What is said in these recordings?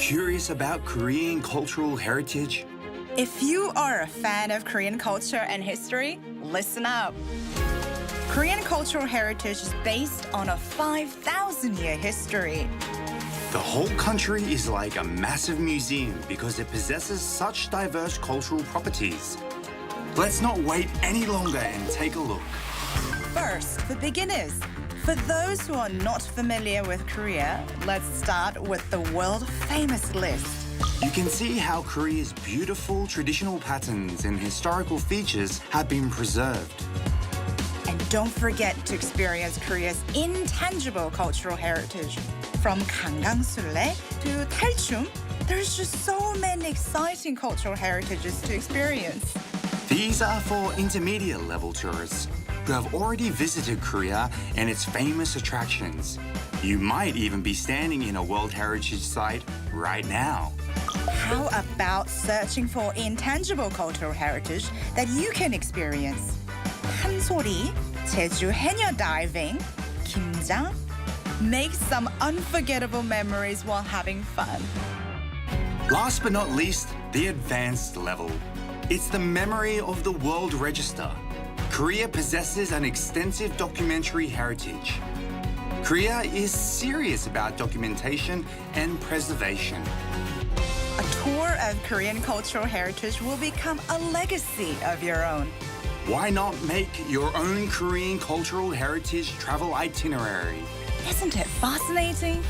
curious about Korean cultural heritage? If you are a fan of Korean culture and history, listen up. Korean cultural heritage is based on a 5,000-year history. The whole country is like a massive museum because it possesses such diverse cultural properties. Let's not wait any longer and take a look. First, for beginners. For those who are not familiar with Korea, let's start with the world-famous list. You can see how Korea's beautiful traditional patterns and historical features have been preserved. And don't forget to experience Korea's intangible cultural heritage. From Gangang-sul래 to Talchum, there's just so many exciting cultural heritages to experience. These are for intermediate level tourists who have already visited Korea and its famous attractions. You might even be standing in a World Heritage Site right now. How about searching for intangible cultural heritage that you can experience? 한소리, 제주 해녀 diving, 김장. Make some unforgettable memories while having fun. Last but not least, the advanced level. It's the memory of the World Register. Korea possesses an extensive documentary heritage. Korea is serious about documentation and preservation. A tour of Korean cultural heritage will become a legacy of your own. Why not make your own Korean cultural heritage travel itinerary? Isn't it fascinating?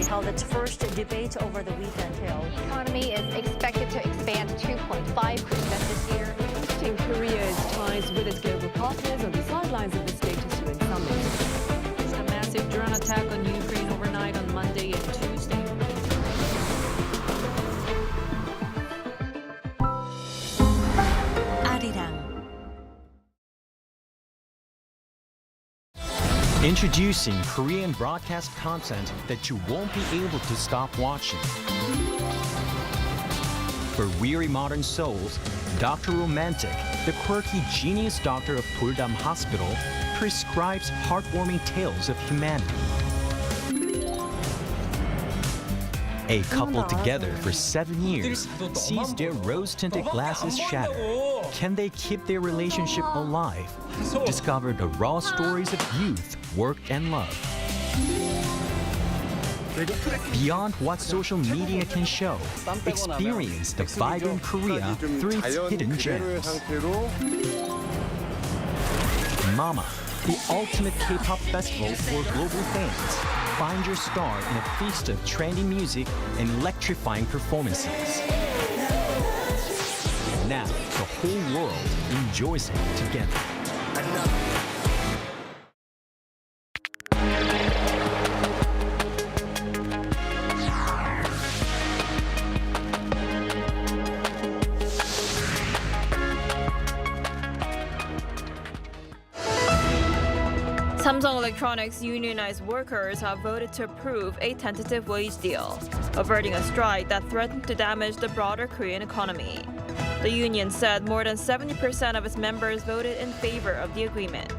Held its first debate over the weekend. The economy is expected to expand 2.5% this year. Boosting Korea's ties with its global partners on the sidelines of the status UN summit. A massive drone attack on Ukraine overnight on Monday and Tuesday. Arirang. Introducing Korean broadcast content that you won't be able to stop watching. For weary modern souls, Dr. Romantic, the quirky genius doctor of Busan Hospital, prescribes heartwarming tales of humanity. A couple together for 7 years sees their rose-tinted glasses shatter. Can they keep their relationship alive? Discover the raw stories of youth, work, and love. Beyond what social media can show, experience the vibrant Korea through its hidden gems. Mama, the ultimate K-pop festival for global fans. Find your star in a feast of trendy music and electrifying performances. Now, the whole world enjoys it together. Samsung Electronics unionized workers have voted to approve a tentative wage deal, averting a strike that threatened to damage the broader Korean economy. The union said more than 70% of its members voted in favor of the agreement.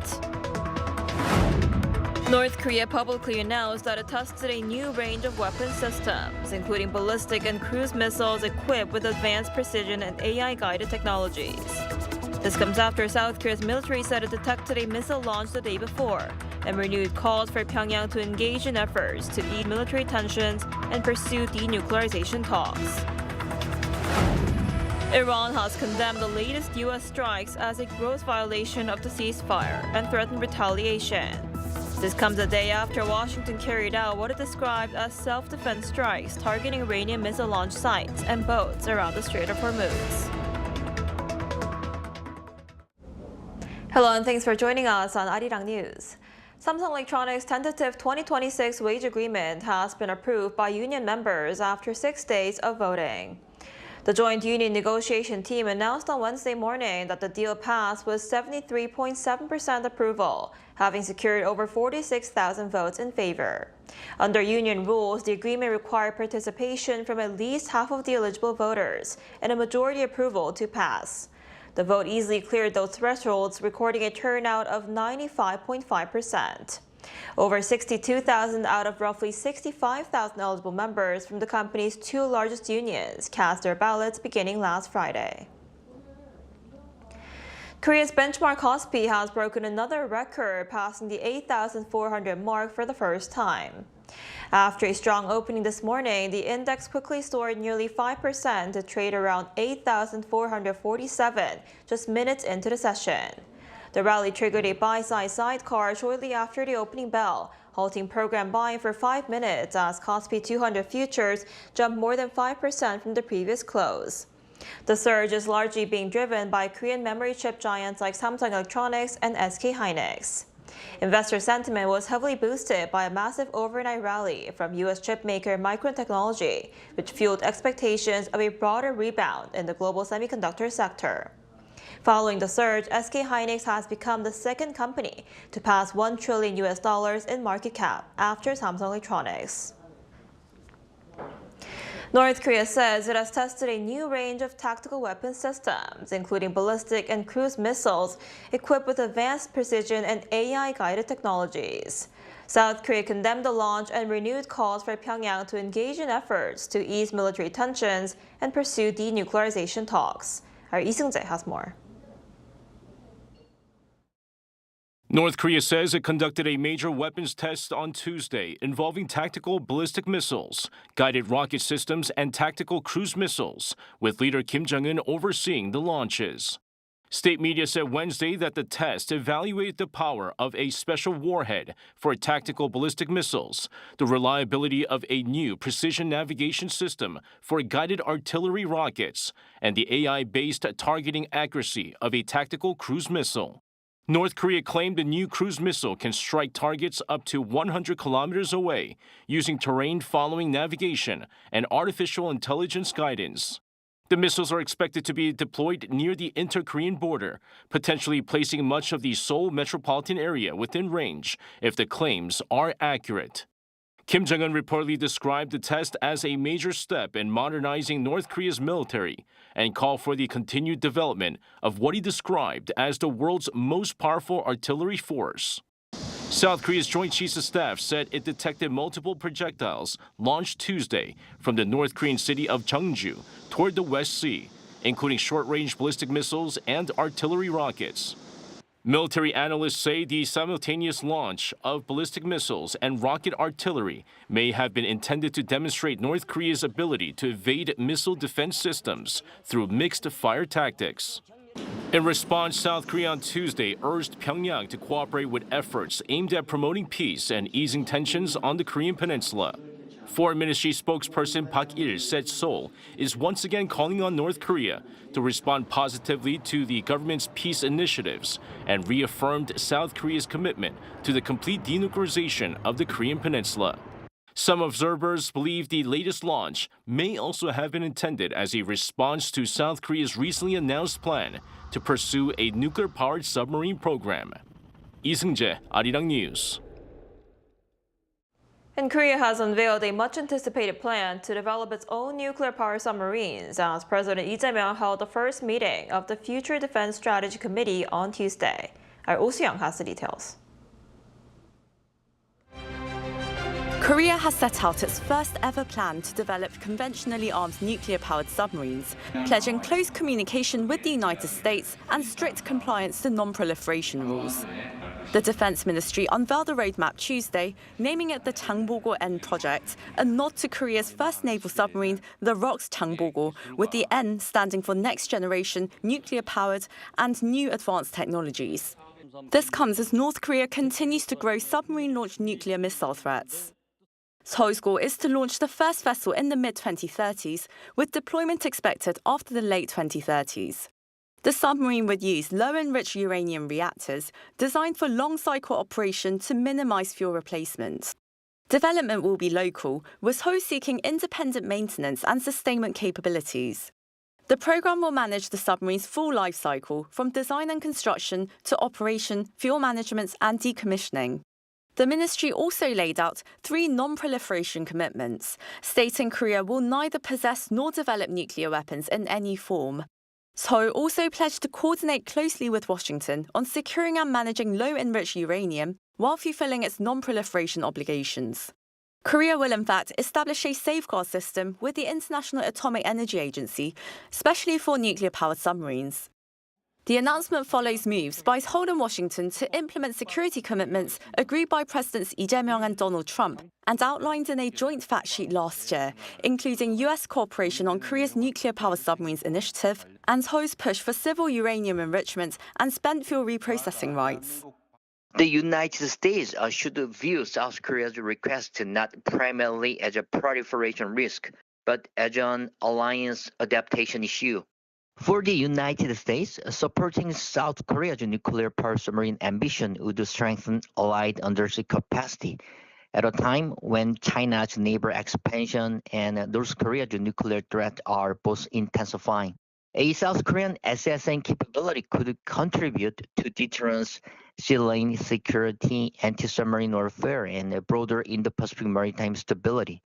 North Korea publicly announced that it tested a new range of weapon systems, including ballistic and cruise missiles equipped with advanced precision and AI-guided technologies. This comes after South Korea's military said it detected a missile launch the day before and renewed calls for Pyongyang to engage in efforts to ease military tensions and pursue denuclearization talks. Iran has condemned the latest U.S. strikes as a gross violation of the ceasefire and threatened retaliation. This comes a day after Washington carried out what it described as self-defense strikes targeting Iranian missile launch sites and boats around the Strait of Hormuz. Hello and thanks for joining us on Arirang News. Samsung Electronics' tentative 2026 wage agreement has been approved by union members after 6 days of voting. The joint union negotiation team announced on Wednesday morning that the deal passed with 73.7% approval, having secured over 46,000 votes in favor. Under union rules, the agreement required participation from at least half of the eligible voters and a majority approval to pass. The vote easily cleared those thresholds, recording a turnout of 95.5%. Over 62,000 out of roughly 65,000 eligible members from the company's two largest unions cast their ballots beginning last Friday. Korea's benchmark KOSPI has broken another record, passing the 8,400 mark for the first time. After a strong opening this morning, the index quickly soared nearly 5% to trade around 8,447 just minutes into the session. The rally triggered a buy-side sidecar shortly after the opening bell, halting program buying for 5 minutes as KOSPI 200 futures jumped more than 5% from the previous close. The surge is largely being driven by Korean memory chip giants like Samsung Electronics and SK hynix. Investor sentiment was heavily boosted by a massive overnight rally from U.S. chipmaker Micron Technology, which fueled expectations of a broader rebound in the global semiconductor sector. Following the surge, SK hynix has become the second company to pass $1 trillion in market cap after Samsung Electronics. North Korea says it has tested a new range of tactical weapon systems, including ballistic and cruise missiles equipped with advanced precision and AI-guided technologies. South Korea condemned the launch and renewed calls for Pyongyang to engage in efforts to ease military tensions and pursue denuclearization talks. Our Lee Seung-jae has more. North Korea says it conducted a major weapons test on Tuesday involving tactical ballistic missiles, guided rocket systems, and tactical cruise missiles, with leader Kim Jong-un overseeing the launches. State media said Wednesday that the test evaluated the power of a special warhead for tactical ballistic missiles, the reliability of a new precision navigation system for guided artillery rockets, and the AI-based targeting accuracy of a tactical cruise missile. North Korea claimed the new cruise missile can strike targets up to 100 kilometers away using terrain-following navigation and artificial intelligence guidance. The missiles are expected to be deployed near the inter-Korean border, potentially placing much of the Seoul metropolitan area within range if the claims are accurate. Kim Jong-un reportedly described the test as a major step in modernizing North Korea's military and called for the continued development of what he described as the world's most powerful artillery force. South Korea's Joint Chiefs of Staff said it detected multiple projectiles launched Tuesday from the North Korean city of Jeonju toward the West Sea, including short-range ballistic missiles and artillery rockets. Military analysts say the simultaneous launch of ballistic missiles and rocket artillery may have been intended to demonstrate North Korea's ability to evade missile defense systems through mixed fire tactics. In response, South Korea on Tuesday urged Pyongyang to cooperate with efforts aimed at promoting peace and easing tensions on the Korean peninsula. Foreign Ministry spokesperson Park Il said Seoul is once again calling on North Korea to respond positively to the government's peace initiatives and reaffirmed South Korea's commitment to the complete denuclearization of the Korean peninsula. Some observers believe the latest launch may also have been intended as a response to South Korea's recently announced plan to pursue a nuclear-powered submarine program. 이승재, Arirang News. And Korea has unveiled a much-anticipated plan to develop its own nuclear-powered submarines as President Lee Jae-myung held the first meeting of the Future Defense Strategy Committee on Tuesday. Our Oh Soo-young has the details. Korea has set out its first ever plan to develop conventionally armed nuclear-powered submarines, pledging close communication with the United States and strict compliance to non-proliferation rules. The Defense Ministry unveiled a roadmap Tuesday, naming it the Changbogo N project, a nod to Korea's first naval submarine, the ROKS Changbogo, with the N standing for next generation, nuclear-powered, and new advanced technologies. This comes as North Korea continues to grow submarine-launched nuclear missile threats. Seoul's goal is to launch the first vessel in the mid-2030s, with deployment expected after the late 2030s. The submarine would use low-enriched uranium reactors designed for long-cycle operation to minimize fuel replacement. Development will be local, with Seoul seeking independent maintenance and sustainment capabilities. The program will manage the submarine's full life cycle, from design and construction to operation, fuel management, and decommissioning. The ministry also laid out 3 non-proliferation commitments, stating Korea will neither possess nor develop nuclear weapons in any form. Seoul also pledged to coordinate closely with Washington on securing and managing low-enriched uranium while fulfilling its non-proliferation obligations. Korea will in fact establish a safeguard system with the International Atomic Energy Agency, especially for nuclear-powered submarines. The announcement follows moves by Seoul and Washington to implement security commitments agreed by Presidents Lee Jae-myung and Donald Trump and outlined in a joint fact sheet last year, including U.S. cooperation on Korea's nuclear-powered submarines initiative and Seoul's push for civil uranium enrichment and spent fuel reprocessing rights. The United States should view South Korea's request not primarily as a proliferation risk, but as an alliance adaptation issue. For the United States, supporting South Korea's nuclear power submarine ambition would strengthen allied undersea capacity at a time when China's neighbor expansion and North Korea's nuclear threat are both intensifying. A South Korean SSN capability could contribute to deterrence, sea lane security, anti-submarine warfare, and broader Indo-Pacific maritime stability.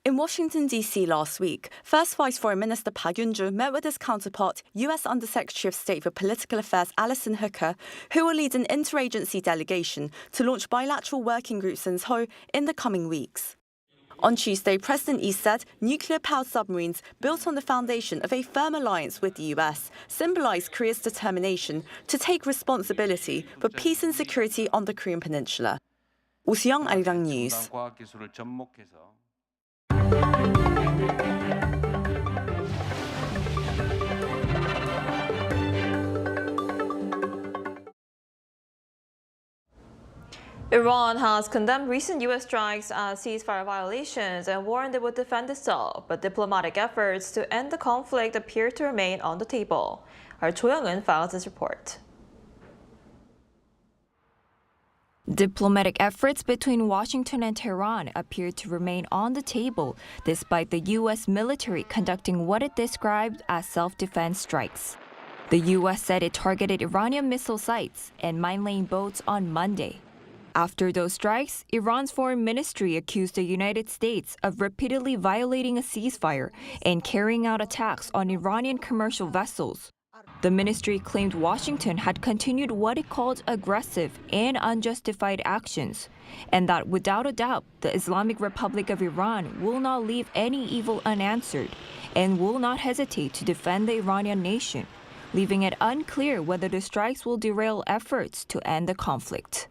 In Washington, D.C. last week, First Vice Foreign Minister Park Yun-joo met with his counterpart, U.S. Undersecretary of State for Political Affairs Alison Hooker, who will lead an interagency delegation to launch bilateral working groups in Seoul in the coming weeks. On Tuesday, President Lee said nuclear-powered submarines built on the foundation of a firm alliance with the U.S. symbolize Korea's determination to take responsibility for peace and security on the Korean peninsula. Oh Soo-young, Arirang News. Iran has condemned recent U.S. strikes as ceasefire violations and warned it would defend itself, but diplomatic efforts to end the conflict appear to remain on the table. Our Cho Young-eun files this report. Diplomatic efforts between Washington and Tehran appear to remain on the table despite the U.S. military conducting what it described as self-defense strikes. The U.S. said it targeted Iranian missile sites and mine-laying boats on Monday. After those strikes, Iran's foreign ministry accused the United States of repeatedly violating a ceasefire and carrying out attacks on Iranian commercial vessels. The ministry claimed Washington had continued what it called aggressive and unjustified actions, and that without a doubt, the Islamic Republic of Iran will not leave any evil unanswered and will not hesitate to defend the Iranian nation, leaving it unclear whether the strikes will derail efforts to end the conflict.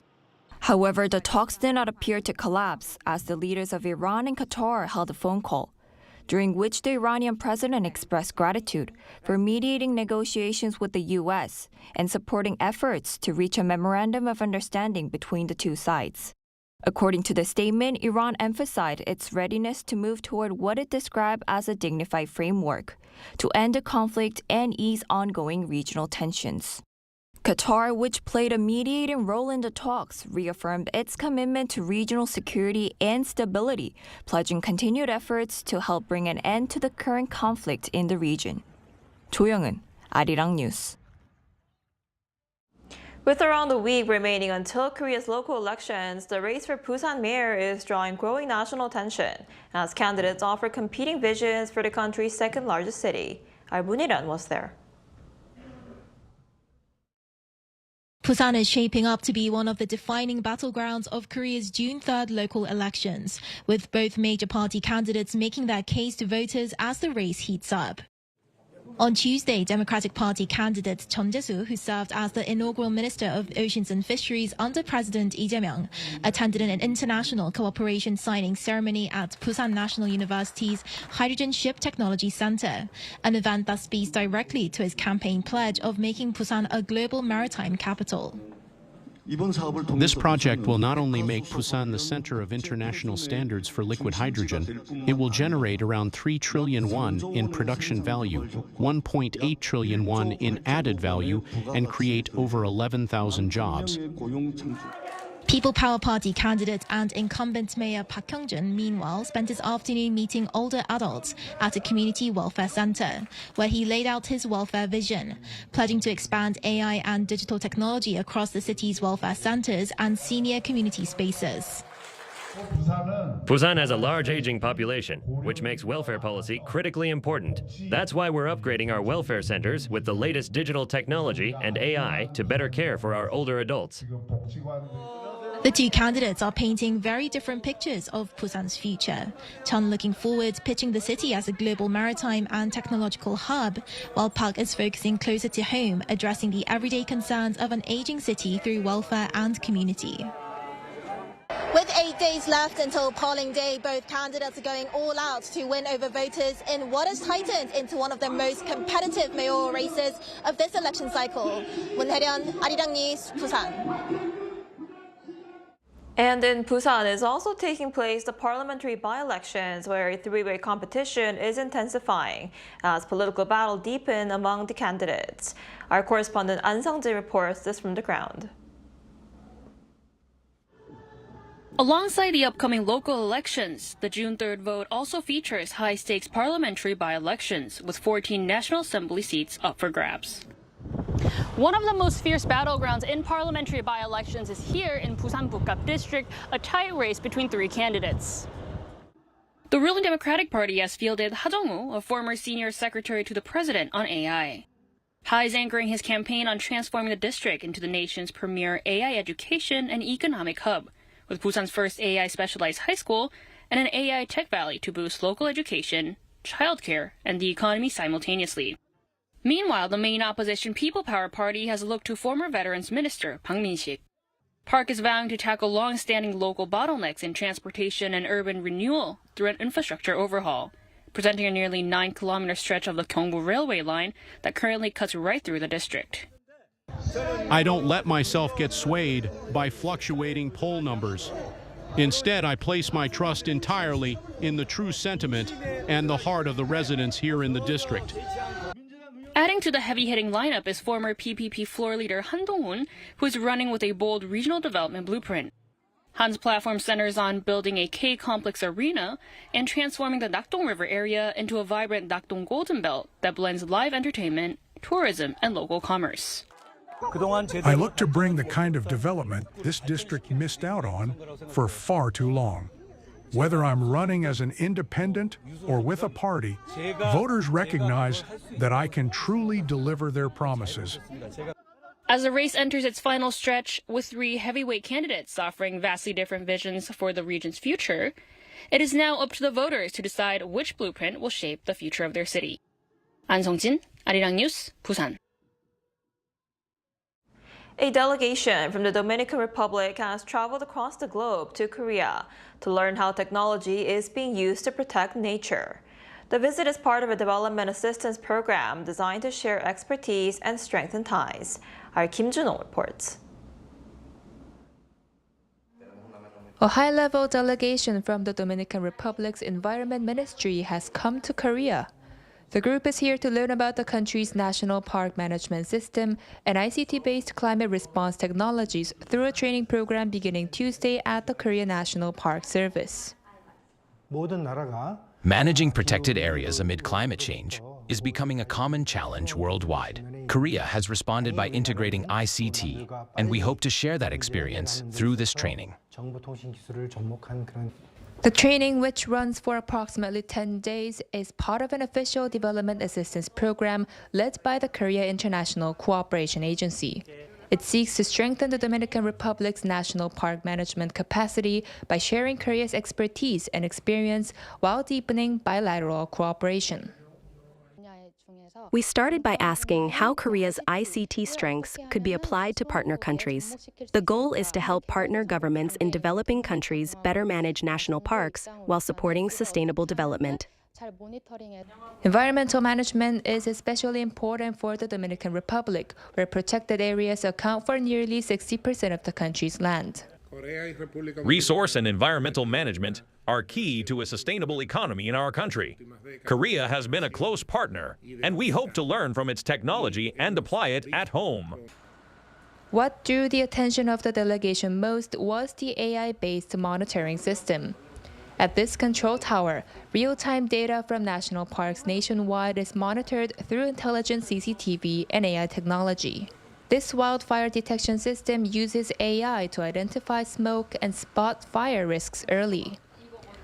However, the talks did not appear to collapse as the leaders of Iran and Qatar held a phone call, during which the Iranian president expressed gratitude for mediating negotiations with the U.S. and supporting efforts to reach a memorandum of understanding between the two sides. According to the statement, Iran emphasized its readiness to move toward what it described as a dignified framework to end the conflict and ease ongoing regional tensions. Qatar, which played a mediating role in the talks, reaffirmed its commitment to regional security and stability, pledging continued efforts to help bring an end to the current conflict in the region. Cho Young-eun, Arirang News. With around a week remaining until Korea's local elections, the race for Busan mayor is drawing growing national attention as candidates offer competing visions for the country's second largest city. Our Muniran was there. Busan is shaping up to be one of the defining battlegrounds of Korea's June 3rd local elections, with both major party candidates making their case to voters as the race heats up. On Tuesday, Democratic Party candidate Chun Jae-soo, who served as the inaugural Minister of Oceans and Fisheries under President Lee Jae-myung, attended an international cooperation signing ceremony at Busan National University's Hydrogen Ship Technology Center, an event that speaks directly to his campaign pledge of making Busan a global maritime capital. This project will not only make Busan the center of international standards for liquid hydrogen, it will generate around 3 trillion won in production value, 1.8 trillion won in added value, and create over 11,000 jobs. People Power Party candidate and incumbent Mayor Park Kyung-jun, meanwhile, spent his afternoon meeting older adults at a community welfare center, where he laid out his welfare vision, pledging to expand AI and digital technology across the city's welfare centers and senior community spaces. Busan has a large aging population, which makes welfare policy critically important. That's why we're upgrading our welfare centers with the latest digital technology and AI to better care for our older adults. The two candidates are painting very different pictures of Busan's future. Chun looking forward, pitching the city as a global maritime and technological hub, while Park is focusing closer to home, addressing the everyday concerns of an aging city through welfare and community. With 8 days left until polling day, both candidates are going all out to win over voters in what has tightened into one of the most competitive mayoral races of this election cycle. 문혜련, Arirang News, Busan. And in Busan is also taking place the parliamentary by-elections, where a three-way competition is intensifying as political battle deepen among the candidates. Our correspondent An Sung-ji reports this from the ground. Alongside the upcoming local elections, the June 3rd vote also features high-stakes parliamentary by-elections, with 14 National Assembly seats up for grabs. One of the most fierce battlegrounds in parliamentary by-elections is here in Busan buk-gap district, a tight race between three candidates. The ruling Democratic Party has fielded Ha Jong-woo, a former senior secretary to the president, on AI. Ha is anchoring his campaign on transforming the district into the nation's premier AI education and economic hub, with Busan's first AI specialized high school and an AI tech valley to boost local education, childcare, and the economy simultaneously. Meanwhile, the main opposition People Power Party has looked to former Veterans Minister Bang Min-sik. Park is vowing to tackle long-standing local bottlenecks in transportation and urban renewal through an infrastructure overhaul, presenting a nearly 9-kilometer stretch of the Gyeongbu railway line that currently cuts right through the district. I don't let myself get swayed by fluctuating poll numbers. Instead, I place my trust entirely in the true sentiment and the heart of the residents here in the district. Adding to the heavy-hitting lineup is former PPP floor leader Han Dong-hoon, who is running with a bold regional development blueprint. Han's platform centers on building a K-complex arena and transforming the Nakdong River area into a vibrant Nakdong Golden Belt that blends live entertainment, tourism, and local commerce. I look to bring the kind of development this district missed out on for far too long. Whether I'm running as an independent or with a party, voters recognize that I can truly deliver their promises. As the race enters its final stretch, with three heavyweight candidates offering vastly different visions for the region's future, it is now up to the voters to decide which blueprint will shape the future of their city. An Sung-jin, Arirang News, Busan. A delegation from the Dominican Republic has traveled across the globe to Korea to learn how technology is being used to protect nature. The visit is part of a development assistance program designed to share expertise and strengthen ties. Our Kim Jun-ho reports. A high-level delegation from the Dominican Republic's Environment Ministry has come to Korea. The group is here to learn about the country's national park management system and ICT-based climate response technologies through a training program beginning Tuesday at the Korea National Park Service. Managing protected areas amid climate change is becoming a common challenge worldwide. Korea has responded by integrating ICT, and we hope to share that experience through this training. The training, which runs for approximately 10 days, is part of an official development assistance program led by the Korea International Cooperation Agency. It seeks to strengthen the Dominican Republic's national park management capacity by sharing Korea's expertise and experience while deepening bilateral cooperation. We started by asking how Korea's ICT strengths could be applied to partner countries. The goal is to help partner governments in developing countries better manage national parks while supporting sustainable development. Environmental management is especially important for the Dominican Republic, where protected areas account for nearly 60% of the country's land. Resource and environmental management are key to a sustainable economy in our country. Korea has been a close partner, and we hope to learn from its technology and apply it at home. What drew the attention of the delegation most was the AI-based monitoring system. At this control tower, real-time data from national parks nationwide is monitored through intelligent CCTV and AI technology. This wildfire detection system uses AI to identify smoke and spot fire risks early.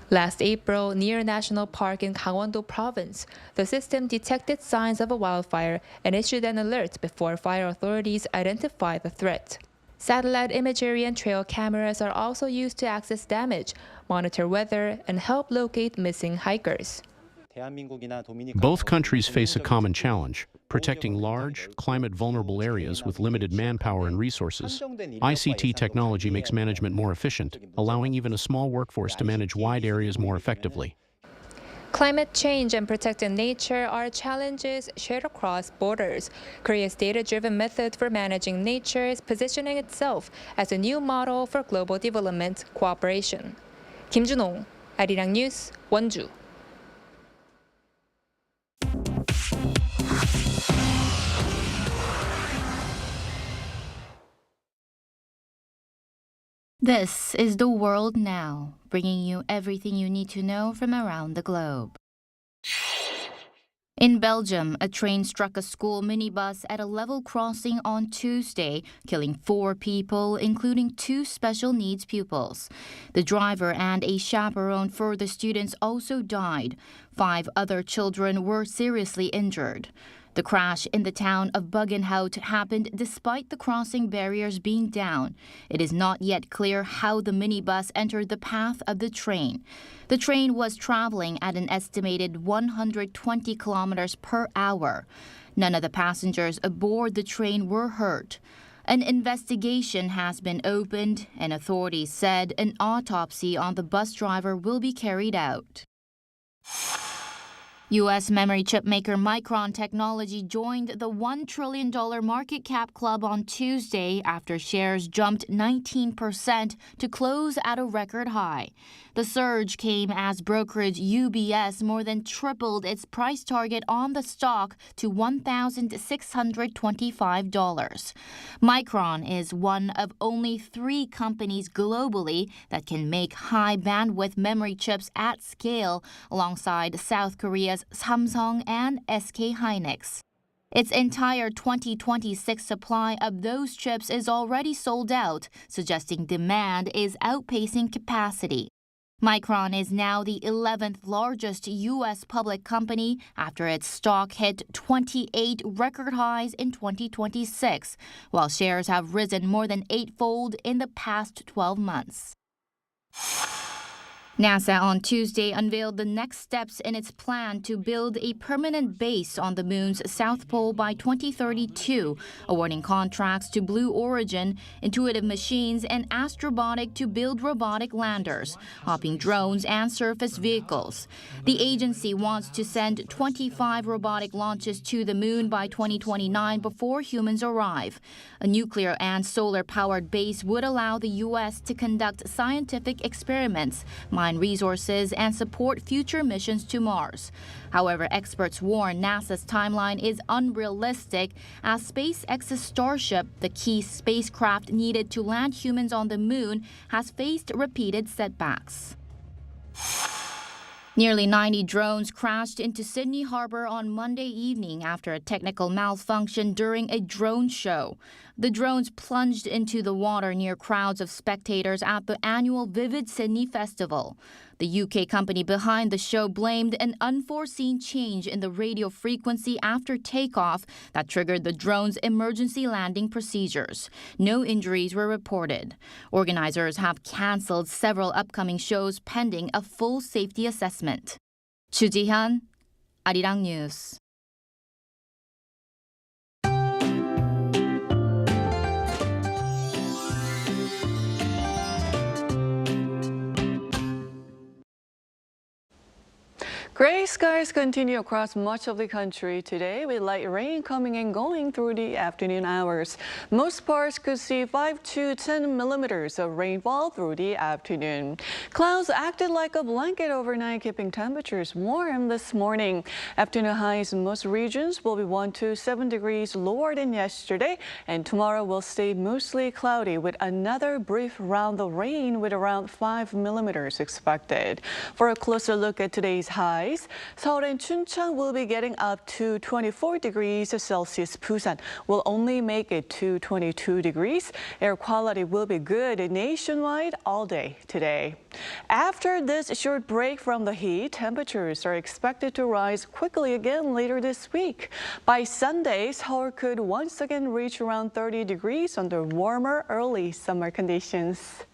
Last April, near a national park in Gangwon-do province, the system detected signs of a wildfire and issued an alert before fire authorities identified the threat. Satellite imagery and trail cameras are also used to access damage, monitor weather, and help locate missing hikers. Both countries face a common challenge: protecting large, climate-vulnerable areas with limited manpower and resources. ICT technology makes management more efficient, allowing even a small workforce to manage wide areas more effectively. Climate change and protecting nature are challenges shared across borders. Korea's data-driven method for managing nature is positioning itself as a new model for global development cooperation. Kim Junong, Arirang News, Wonju. This is The World Now, bringing you everything you need to know from around the globe. In Belgium, a train struck a school minibus at a level crossing on Tuesday, killing 4 people, including 2 special needs pupils. The driver and a chaperone for the students also died. 5 other children were seriously injured. The crash in the town of Buk-gap happened despite the crossing barriers being down. It is not yet clear how the minibus entered the path of the train. The train was traveling at an estimated 120 kilometers per hour. None of the passengers aboard the train were hurt. An investigation has been opened, and authorities said an autopsy on the bus driver will be carried out. U.S. memory chip maker Micron Technology joined the $1 trillion market cap club on Tuesday after shares jumped 19% to close at a record high. The surge came as brokerage UBS more than tripled its price target on the stock to $1,625. Micron is one of only 3 companies globally that can make high-bandwidth memory chips at scale, alongside South Korea's Samsung and SK Hynix. Its entire 2026 supply of those chips is already sold out, suggesting demand is outpacing capacity. Micron is now the 11th largest U.S. public company after its stock hit 28 record highs in 2026, while shares have risen more than 8-fold in the past 12 months. NASA on Tuesday unveiled the next steps in its plan to build a permanent base on the moon's south pole by 2032, awarding contracts to Blue Origin, Intuitive Machines, and Astrobotic to build robotic landers, hopping drones, and surface vehicles. The agency wants to send 25 robotic launches to the moon by 2029 before humans arrive. A nuclear and solar-powered base would allow the U.S. to conduct scientific experiments, mine resources, and support future missions to Mars. However, experts warn NASA's timeline is unrealistic, as SpaceX's Starship, the key spacecraft needed to land humans on the moon, has faced repeated setbacks. Nearly 90 drones crashed into Sydney Harbour on Monday evening after a technical malfunction during a drone show. The drones plunged into the water near crowds of spectators at the annual Vivid Sydney Festival. The UK company behind the show blamed an unforeseen change in the radio frequency after takeoff that triggered the drone's emergency landing procedures. No injuries were reported. Organizers have cancelled several upcoming shows pending a full safety assessment. Chu Ji-hyun, Arirang News. Gray skies continue across much of the country today, with light rain coming and going through the afternoon hours. Most parts could see 5 to 10 millimeters of rainfall through the afternoon. Clouds acted like a blanket overnight, keeping temperatures warm this morning. Afternoon highs in most regions will be 1 to 7 degrees lower than yesterday, and tomorrow will stay mostly cloudy with another brief round of rain with around 5 millimeters expected. For a closer look at today's highs, Seoul and Chuncheon will be getting up to 24 degrees Celsius. Busan will only make it to 22 degrees. Air quality will be good nationwide all day today. After this short break from the heat, temperatures are expected to rise quickly again later this week. By Sunday, Seoul could once again reach around 30 degrees under warmer early summer conditions.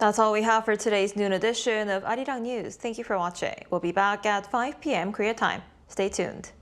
That's all we have for today's noon edition of Arirang News. Thank you for watching. We'll be back at 5 p.m. Korea time. Stay tuned.